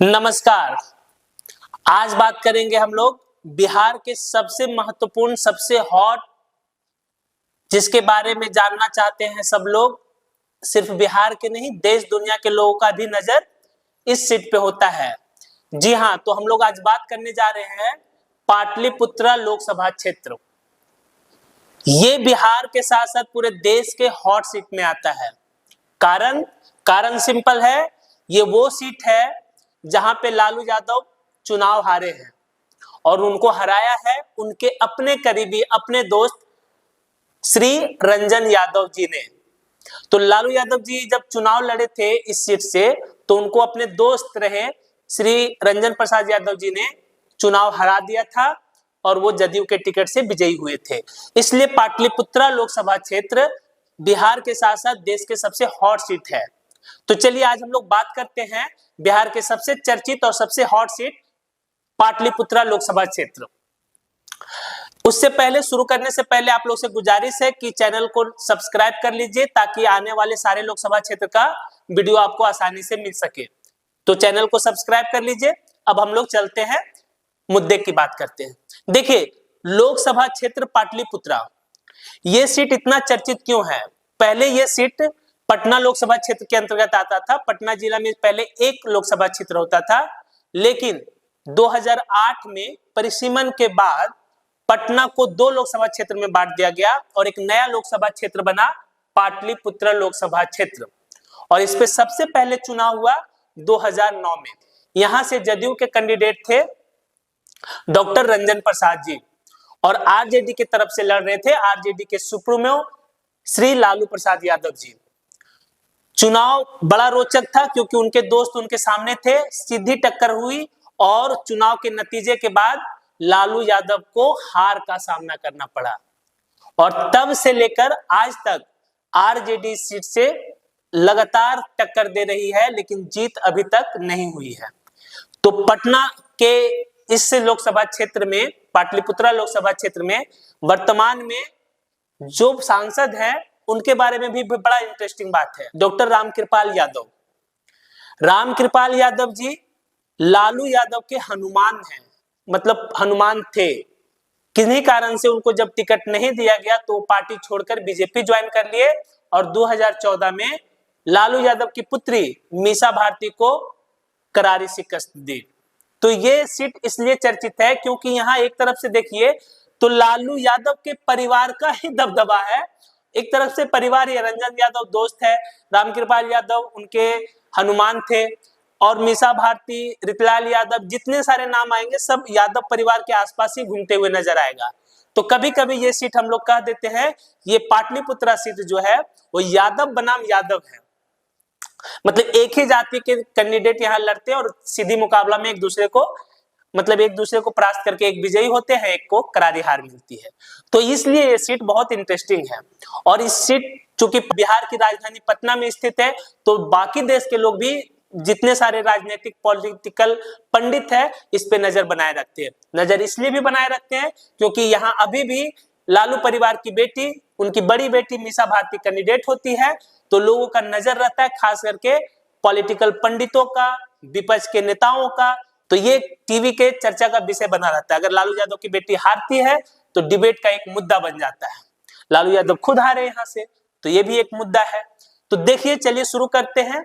नमस्कार। आज बात करेंगे हम लोग बिहार के सबसे महत्वपूर्ण, सबसे हॉट, जिसके बारे में जानना चाहते हैं सब लोग। सिर्फ बिहार के नहीं, देश दुनिया के लोगों का भी नजर इस सीट पे होता है। जी हाँ, तो हम लोग आज बात करने जा रहे हैं पाटलिपुत्रा लोकसभा क्षेत्र। ये बिहार के साथ साथ पूरे देश के हॉट सीट में आता है। कारण सिंपल है, ये वो सीट है जहां पे लालू यादव चुनाव हारे हैं और उनको हराया है उनके अपने करीबी, अपने दोस्त श्री रंजन यादव जी ने। तो लालू यादव जी जब चुनाव लड़े थे इस सीट से, तो उनको अपने दोस्त रहे श्री रंजन प्रसाद यादव जी ने चुनाव हरा दिया था और वो जदयू के टिकट से विजयी हुए थे। इसलिए पाटलिपुत्रा लोकसभा क्षेत्र बिहार के साथ साथ देश के सबसे हॉट सीट है। तो चलिए आज हम लोग बात करते हैं बिहार के सबसे चर्चित और सबसे हॉट सीट पाटलिपुत्रा लोकसभा क्षेत्र। उससे पहले, शुरू करने से पहले आप लोग से गुजारिश है कि चैनल को सब्सक्राइब कर लीजिए ताकि आने वाले सारे लोकसभा क्षेत्र का वीडियो आपको आसानी से मिल सके। तो चैनल को सब्सक्राइब कर लीजिए। अब हम लोग चलते हैं, मुद्दे की बात करते हैं। देखिए, लोकसभा क्षेत्र पाटलिपुत्रा, ये सीट इतना चर्चित क्यों है? पहले ये सीट पटना लोकसभा क्षेत्र के अंतर्गत आता था। पटना जिला में पहले एक लोकसभा क्षेत्र होता था, लेकिन 2008 में परिसीमन के बाद पटना को 2 लोकसभा क्षेत्र में बांट दिया गया और एक नया लोकसभा क्षेत्र बना पाटलिपुत्र लोकसभा क्षेत्र। और इस पे सबसे पहले चुनाव हुआ 2009 में। यहां से जदयू के कैंडिडेट थे डॉक्टर रंजन प्रसाद जी और आरजेडी की तरफ से लड़ रहे थे आरजेडी के सुप्रीमो श्री लालू प्रसाद यादव जी। चुनाव बड़ा रोचक था क्योंकि उनके दोस्त उनके सामने थे, सीधी टक्कर हुई और चुनाव के नतीजे के बाद लालू यादव को हार का सामना करना पड़ा। और तब से लेकर आज तक आरजेडी सीट से लगातार टक्कर दे रही है, लेकिन जीत अभी तक नहीं हुई है। तो पटना के इस लोकसभा क्षेत्र में, पाटलिपुत्रा लोकसभा क्षेत्र में वर्तमान में जो सांसद हैं उनके बारे में भी बड़ा इंटरेस्टिंग बात है। डॉक्टर रामकृपाल यादव। रामकृपाल यादव जी लालू यादव के हनुमान हैं, मतलब हनुमान थे। किन्हीं कारण से उनको जब टिकट नहीं दिया गया तो पार्टी छोड़कर बीजेपी ज्वाइन कर लिए और 2014 में लालू यादव की पुत्री मीसा भारती को करारी शिकस्त दी। तो ये सीट इसलिए चर्चित है क्योंकि यहाँ एक तरफ से देखिए तो लालू यादव के परिवार का ही दबदबा है। एक तरफ से परिवार, ये रंजन यादव दोस्त है, रामकृपाल यादव उनके हनुमान थे और मीसा भारती, रितलाल यादव, जितने सारे नाम आएंगे सब यादव परिवार के आसपास ही घूमते हुए नजर आएगा। तो कभी कभी ये सीट हम लोग कह देते हैं, ये पाटलिपुत्रा सीट जो है वो यादव बनाम यादव है। मतलब एक ही जाति के कैंडिडेट यहाँ लड़ते हैं और सीधी मुकाबला में एक दूसरे को परास्त करके एक विजयी होते हैं, एक को करारी हार मिलती है। तो इसलिए ये सीट बहुत इंटरेस्टिंग है। और इस सीट चूंकि बिहार की राजधानी पटना में स्थित है, तो बाकी देश के लोग भी, जितने सारे राजनीतिक पॉलिटिकल पंडित है, इस पे नजर बनाए रखते हैं। नजर इसलिए भी बनाए रखते हैं क्योंकि यहाँ अभी भी लालू परिवार की बेटी, उनकी बड़ी बेटी मीसा भारती कैंडिडेट होती है। तो लोगों का नजर रहता है, खास करके पॉलिटिकल पंडितों का, विपक्ष के नेताओं का। तो ये टीवी के चर्चा का विषय बना रहता है। अगर लालू यादव की बेटी हारती है तो डिबेट का एक मुद्दा बन जाता है। लालू यादव खुद हारे यहाँ से, तो ये भी एक मुद्दा है। तो देखिए, चलिए शुरू करते हैं।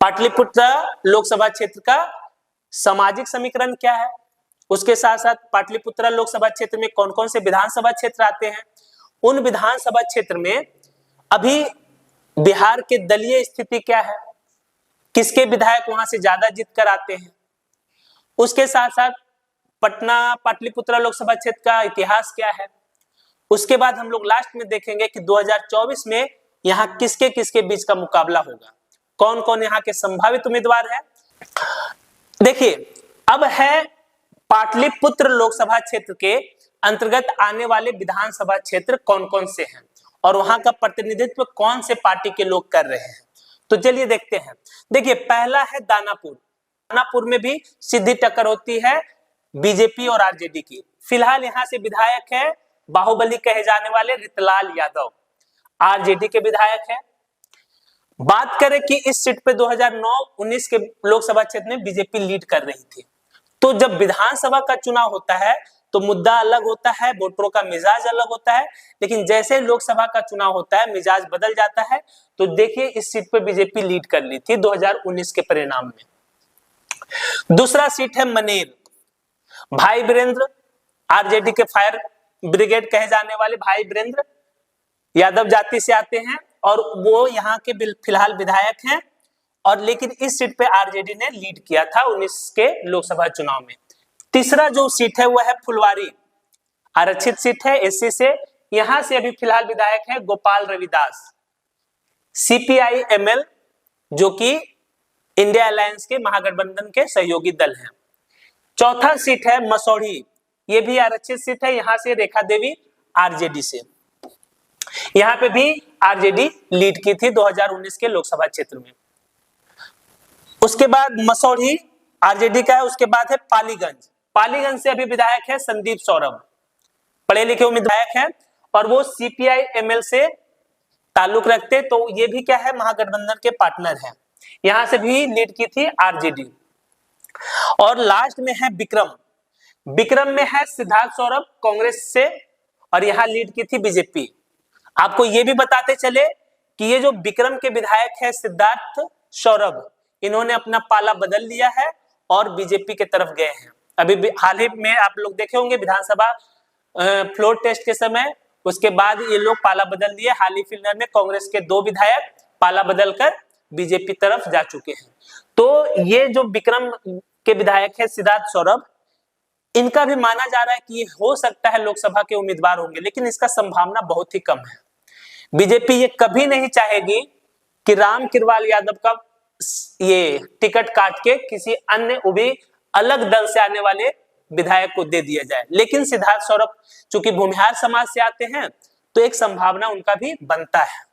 पाटलिपुत्रा लोकसभा क्षेत्र का सामाजिक समीकरण क्या है, उसके साथ साथ पाटलिपुत्रा लोकसभा क्षेत्र में कौन कौन से विधानसभा क्षेत्र आते हैं, उन विधानसभा क्षेत्र में अभी बिहार के दलीय स्थिति क्या है, किसके विधायक वहां से ज्यादा जीत कर आते हैं, उसके साथ साथ पटना पाटलिपुत्रा लोकसभा क्षेत्र का इतिहास क्या है। उसके बाद हम लोग लास्ट में देखेंगे कि 2024 में यहाँ किसके किसके बीच का मुकाबला होगा, कौन कौन यहाँ के संभावित उम्मीदवार हैं। देखिए, अब है पाटलिपुत्र लोकसभा क्षेत्र के अंतर्गत आने वाले विधानसभा क्षेत्र कौन कौन से हैं और वहां का प्रतिनिधित्व कौन से पार्टी के लोग कर रहे हैं। तो चलिए देखते हैं। देखिए, पहला है दानापुर। दानापुर में भी सीधी टक्कर होती है बीजेपी और आरजेडी की। फिलहाल यहाँ से विधायक है बाहुबली कहे जाने वाले रितलाल यादव, आरजेडी के विधायक है। बात करें कि इस सीट पे 2009-19 के लोकसभा क्षेत्र में बीजेपी लीड कर रही थी। तो जब विधानसभा का चुनाव होता है तो मुद्दा अलग होता है, वोटरों का मिजाज अलग होता है, लेकिन जैसे लोकसभा का चुनाव होता है मिजाज बदल जाता है। तो देखिए इस सीट पे बीजेपी लीड कर ली थी 2019 के परिणाम में। दूसरा सीट है मनेर। भाई वीरेंद्र, आरजेडी के फायर ब्रिगेड कहे जाने वाले भाई वीरेंद्र यादव जाति से आते हैं और वो यहाँ के फिलहाल विधायक हैं। और लेकिन इस सीट पे आरजेडी ने लीड किया था 19 के लोकसभा चुनाव में। तीसरा जो सीट है वो है फुलवारी, आरक्षित सीट है एससी से। यहां से अभी फिलहाल विधायक है गोपाल रविदास, सीपीआई एमएल, जो कि इंडिया अलायंस के महागठबंधन के सहयोगी दल हैं। चौथा सीट है मसौढ़ी, ये भी आरक्षित सीट है। यहां से रेखा देवी आरजेडी से, यहां पे भी आरजेडी लीड की थी 2019 के लोकसभा क्षेत्र में। उसके बाद मसौढ़ी आरजेडी का है। उसके बाद है पालीगंज, पालीगंज से अभी विधायक है संदीप सौरभ, पढ़े लिखे विधायक हैं और वो सीपीआई एमएल से ताल्लुक रखते। तो ये भी क्या है, महागठबंधन के पार्टनर हैं। यहां से भी लीड की थी आरजेडी। और लास्ट में है विक्रम, विक्रम में है सिद्धार्थ सौरभ कांग्रेस से और यहां लीड की थी बीजेपी। आपको ये भी बताते चले कि ये जो विक्रम के विधायक है सिद्धार्थ सौरभ, इन्होंने अपना पाला बदल लिया है और बीजेपी के तरफ गए हैं। अभी हाल ही में आप लोग देखे होंगे विधानसभा फ्लोर टेस्ट के समय, उसके बाद ये लोग पाला बदल दिए। हाल ही फिलहाल में कांग्रेस के 2 विधायक पाला बदलकर बीजेपी तरफ जा चुके हैं। तो ये जो विक्रम के विधायक है सिद्धार्थ सौरभ, इनका भी माना जा रहा है कि ये हो सकता है लोकसभा के उम्मीदवार होंगे, लेकिन इसका संभावना बहुत ही कम है। बीजेपी ये कभी नहीं चाहेगी कि राम कृपाल यादव का ये टिकट काट के किसी अन्य वो भी अलग दल से आने वाले विधायक को दे दिया जाए। लेकिन सिद्धार्थ सौरभ चूंकि भूमिहार समाज से आते हैं तो एक संभावना उनका भी बनता है।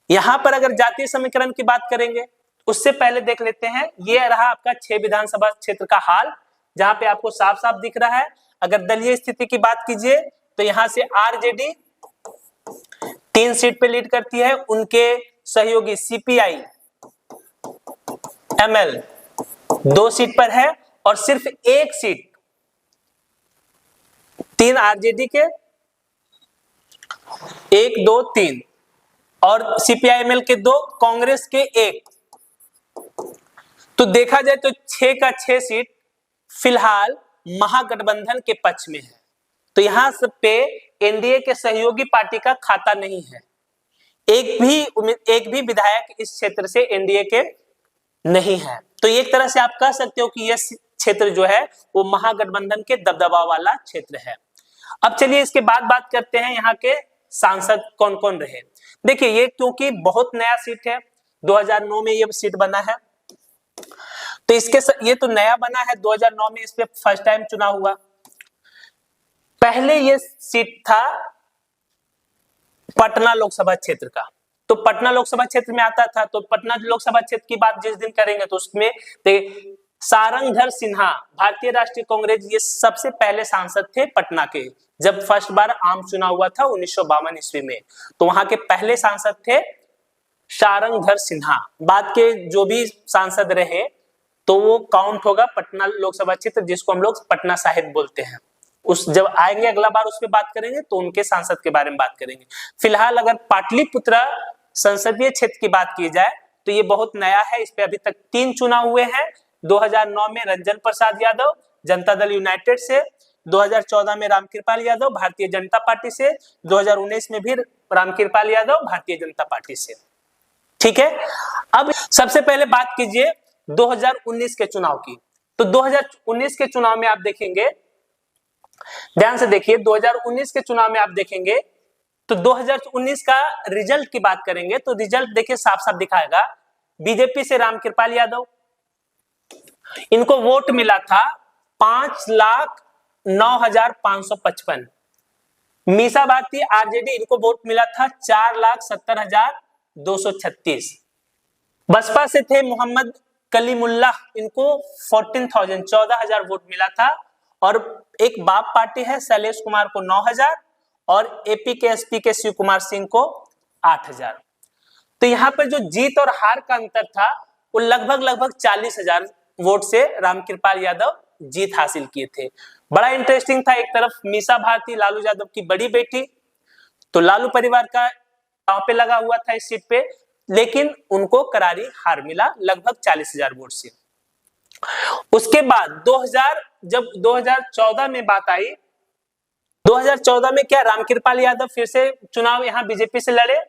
यहां पर अगर जातीय समीकरण की बात करेंगे उससे पहले देख लेते हैं, ये रहा आपका 6 विधानसभा क्षेत्र का हाल, जहां पे आपको साफ साफ दिख रहा है। अगर दलीय स्थिति की बात कीजिए तो यहां से आरजेडी 3 सीट पे लीड करती है, उनके सहयोगी सीपीआई एमएल 2 सीट पर है और सिर्फ 1 सीट 3 आरजेडी के, 1 2 3 और सीपीआईएमएल के 2, कांग्रेस के 1। तो देखा जाए तो 6 का 6 सीट फिलहाल महागठबंधन के पक्ष में है। तो यहां सब पे एनडीए के सहयोगी पार्टी का खाता नहीं है। एक भी विधायक इस क्षेत्र से एनडीए के नहीं है। तो एक तरह से आप कह सकते हो कि यह क्षेत्र जो है वो महागठबंधन के दबदबा वाला क्षेत्र है। अब चलिए इसके बाद बात करते हैं यहाँ के सांसद कौन कौन रहे। देखिए ये क्योंकि बहुत नया सीट है, 2009 में ये सीट बना है, तो ये तो नया बना है, 2009 में इस पे फर्स्ट टाइम चुनाव हुआ। पहले ये सीट था पटना लोकसभा क्षेत्र का, तो पटना लोकसभा क्षेत्र में आता था। तो पटना लोकसभा क्षेत्र की बात जिस दिन करेंगे तो उसमें सारंगधर सिन्हा, भारतीय राष्ट्रीय कांग्रेस, ये सबसे पहले सांसद थे पटना के, जब फर्स्ट बार आम चुनाव हुआ था 1952 ईस्वी में। तो वहां के पहले सांसद थे सारंगधर सिन्हा। बाद के जो भी सांसद रहे तो वो काउंट होगा पटना लोकसभा क्षेत्र, जिसको हम लोग पटना साहिब बोलते हैं। उस जब आएंगे अगला बार उस पर बात करेंगे तो उनके सांसद के बारे में बात करेंगे। फिलहाल अगर पाटलिपुत्र संसदीय क्षेत्र की बात की जाए तो ये बहुत नया है। इस पे अभी तक 3 चुनाव हुए हैं। 2009 में रंजन प्रसाद यादव जनता दल यूनाइटेड से, 2014 में रामकृपाल यादव भारतीय जनता पार्टी से, 2019 में भी रामकृपाल यादव भारतीय जनता पार्टी से। ठीक है, अब सबसे पहले बात कीजिए 2019 के चुनाव की। तो 2019 के चुनाव में आप देखेंगे, ध्यान से देखिए, 2019 के चुनाव में आप देखेंगे तो 2019 का रिजल्ट की बात करेंगे तो रिजल्ट देखिए साफ साफ दिखाएगा। बीजेपी से रामकृपाल यादव, इनको वोट मिला था 5,09,555। मीसा भारती आरजेडी, इनको वोट मिला था 4,70,236। बसपा से थे मोहम्मद कलीमुल्लाह, इनको 14,000 वोट मिला था। और एक बाप पार्टी है शैलेश कुमार को 9,000 और एपी के एसपी के शिव कुमार सिंह को 8,000। तो यहाँ पर जो जीत और हार का अंतर था वो लगभग 40,000 वोट से रामकृपाल यादव जीत हासिल किए थे। बड़ा इंटरेस्टिंग था, एक तरफ मीसा भारती लालू यादव की बड़ी बेटी, तो लालू परिवार का दांव पे लगा हुआ था इस सीट पे, लेकिन उनको करारी हार मिला लगभग 40,000 वोट से। उसके बाद जब 2014 में बात आई, 2014 में क्या रामकृपाल यादव फिर से चुनाव यहाँ बीजेपी से लड़े,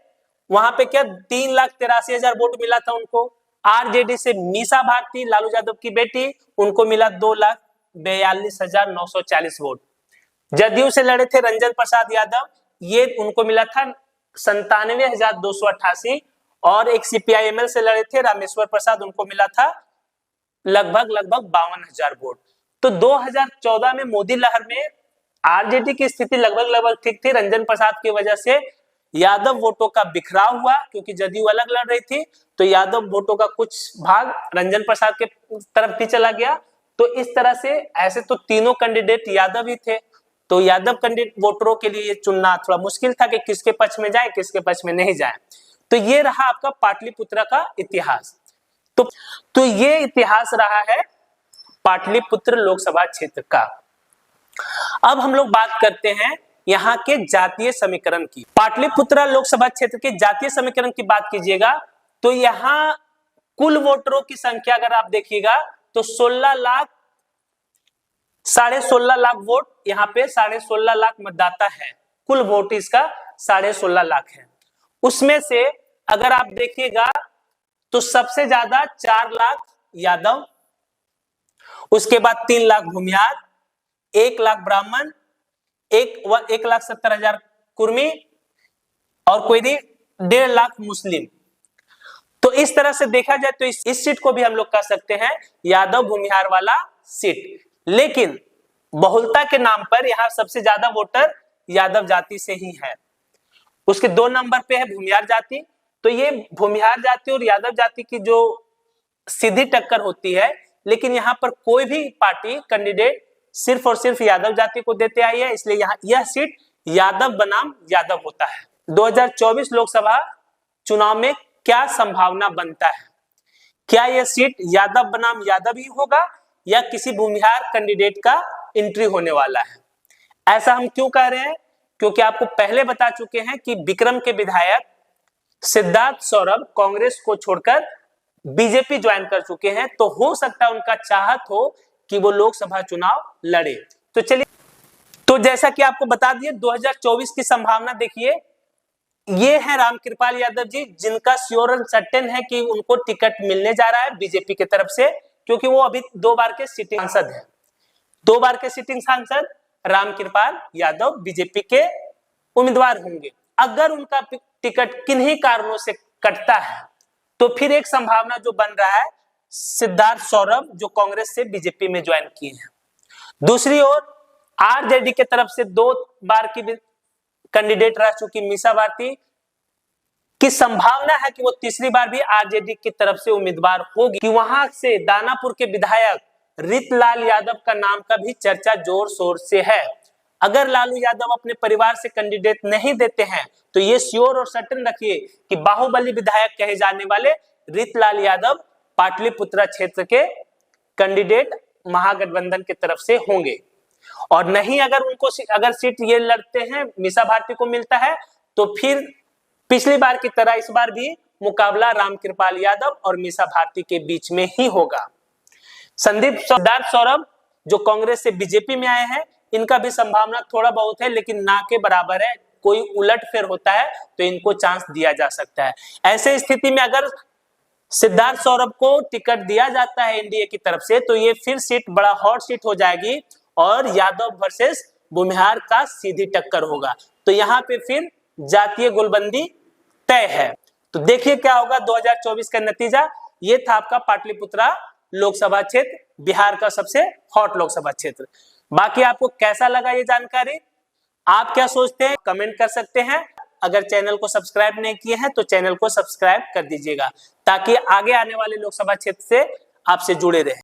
वहां पे क्या 3,83,000 वोट मिला था उनको। आरजेडी से मीसा भारती लालू यादव की बेटी, उनको मिला 2,42,940 वोट। जदयू से लड़े थे रंजन प्रसाद यादव, ये उनको मिला था 97,288, और एक सीपीआईएमएल से लड़े थे रामेश्वर प्रसाद, उनको मिला था लगभग 52,000 वोट। तो 2014 में मोदी लहर में आरजेडी की स्थिति लगभग ठीक थी। रंजन प्रसाद की वजह से यादव वोटों का बिखराव हुआ, क्योंकि जदयू अलग लड़ रही थी, तो यादव वोटों का कुछ भाग रंजन प्रसाद के तरफ भी चला गया। तो इस तरह से ऐसे तो तीनों कैंडिडेट यादव ही थे, तो यादव कैंडिडेट वोटरों के लिए चुनना थोड़ा मुश्किल था कि किसके पक्ष में जाए किसके पक्ष में नहीं जाए। तो ये रहा आपका पाटलिपुत्र का इतिहास। तो ये इतिहास रहा है पाटलिपुत्र लोकसभा क्षेत्र का। अब हम लोग बात करते हैं यहाँ के जातीय समीकरण की। पाटलिपुत्र लोकसभा क्षेत्र के जातीय समीकरण की बात कीजिएगा तो यहाँ कुल वोटरों की संख्या अगर आप देखिएगा तो 16 लाख वोट, यहाँ पे 16.5 लाख मतदाता है। कुल वोट इसका 16.5 लाख है। उसमें से अगर आप देखिएगा तो सबसे ज्यादा 4 लाख यादव, उसके बाद 3 लाख भूमिहार, 1 लाख ब्राह्मण, 1,70,000 कुर्मी और कोई 1.5 लाख मुस्लिम। तो इस तरह से देखा जाए तो इस सीट को भी हम लोग कह सकते हैं यादव भूमिहार वाला सीट। लेकिन बहुलता के नाम पर यहाँ सबसे ज्यादा वोटर यादव जाति से ही है। उसके 2 नंबर पे है भूमिहार जाति। तो ये भूमिहार जाति और यादव जाति की जो सीधी टक्कर होती है, लेकिन यहाँ पर कोई भी पार्टी कैंडिडेट सिर्फ और सिर्फ यादव जाति को देते आई है, इसलिए यहाँ यह सीट यादव बनाम यादव होता है। 2024 लोकसभा चुनाव में क्या संभावना बनता है? क्या यह सीट यादव बनाम यादव ही होगा या किसी भूमिहार कैंडिडेट का एंट्री होने वाला है? ऐसा हम क्यों कह रहे हैं? क्योंकि आपको पहले बता चुके हैं कि विक्रम के विधायक सिद्धार्थ सौरभ कांग्रेस को छोड़कर बीजेपी ज्वाइन कर चुके हैं, तो हो सकता है उनका चाहत हो कि वो लोकसभा चुनाव लड़े। तो चलिए, तो जैसा कि आपको बता दिए 2024 की संभावना देखिए, ये है रामकृपाल यादव जी, जिनका श्योर एंड सर्टेन है कि उनको टिकट मिलने जा रहा है बीजेपी की तरफ से, क्योंकि वो अभी 2 बार के सिटिंग सांसद है। 2 बार के सिटिंग सांसद रामकृपाल यादव बीजेपी के उम्मीदवार होंगे। अगर उनका टिकट किन्हीं कारणों से कटता है तो फिर एक संभावना जो बन रहा है सिद्धार्थ सौरभ जो कांग्रेस से बीजेपी में ज्वाइन किए हैं। दूसरी ओर आरजेडी के तरफ से 2 बार की कैंडिडेट रह चुकी मीसा भारती की संभावना है कि वो तीसरी बार भी आरजेडी की तरफ से उम्मीदवार होगी। कि वहां से दानापुर के विधायक रितलाल यादव का नाम का भी चर्चा जोर शोर से है। अगर लालू यादव अपने परिवार से कैंडिडेट नहीं देते हैं तो ये श्योर और सर्टेन रखिए कि बाहुबली विधायक कहे जाने वाले रितलाल यादव पाटलिपुत्र क्षेत्र के कैंडिडेट महागठबंधन की तरफ से होंगे। और नहीं अगर सीट ये लड़ते हैं मीसा भारती को मिलता है तो फिर पिछली बार की तरह इस बार भी मुकाबला रामकृपाल यादव और मीसा भारती के बीच में ही होगा। सिद्धार्थ सौरभ जो कांग्रेस से बीजेपी में आए हैं, इनका भी संभावना थोड़ा बहुत है, लेकिन ना के बराबर है। कोई उलटफेर होता है तो इनको चांस दिया जा सकता है। ऐसे स्थिति में अगर सिद्धार्थ सौरभ को टिकट दिया जाता है एनडीए की तरफ से तो ये फिर सीट बड़ा हॉट सीट हो जाएगी और यादव वर्सेस भूमिहार का सीधी टक्कर होगा। तो यहाँ पे फिर जातीय गोलबंदी तय है। तो देखिए क्या होगा 2024 का नतीजा। ये था आपका पाटलिपुत्रा लोकसभा क्षेत्र, बिहार का सबसे हॉट लोकसभा क्षेत्र। बाकी आपको कैसा लगा ये जानकारी, आप क्या सोचते हैं कमेंट कर सकते हैं। अगर चैनल को सब्सक्राइब नहीं किए हैं तो चैनल को सब्सक्राइब कर दीजिएगा ताकि आगे आने वाले लोकसभा क्षेत्र से आपसे जुड़े रहें।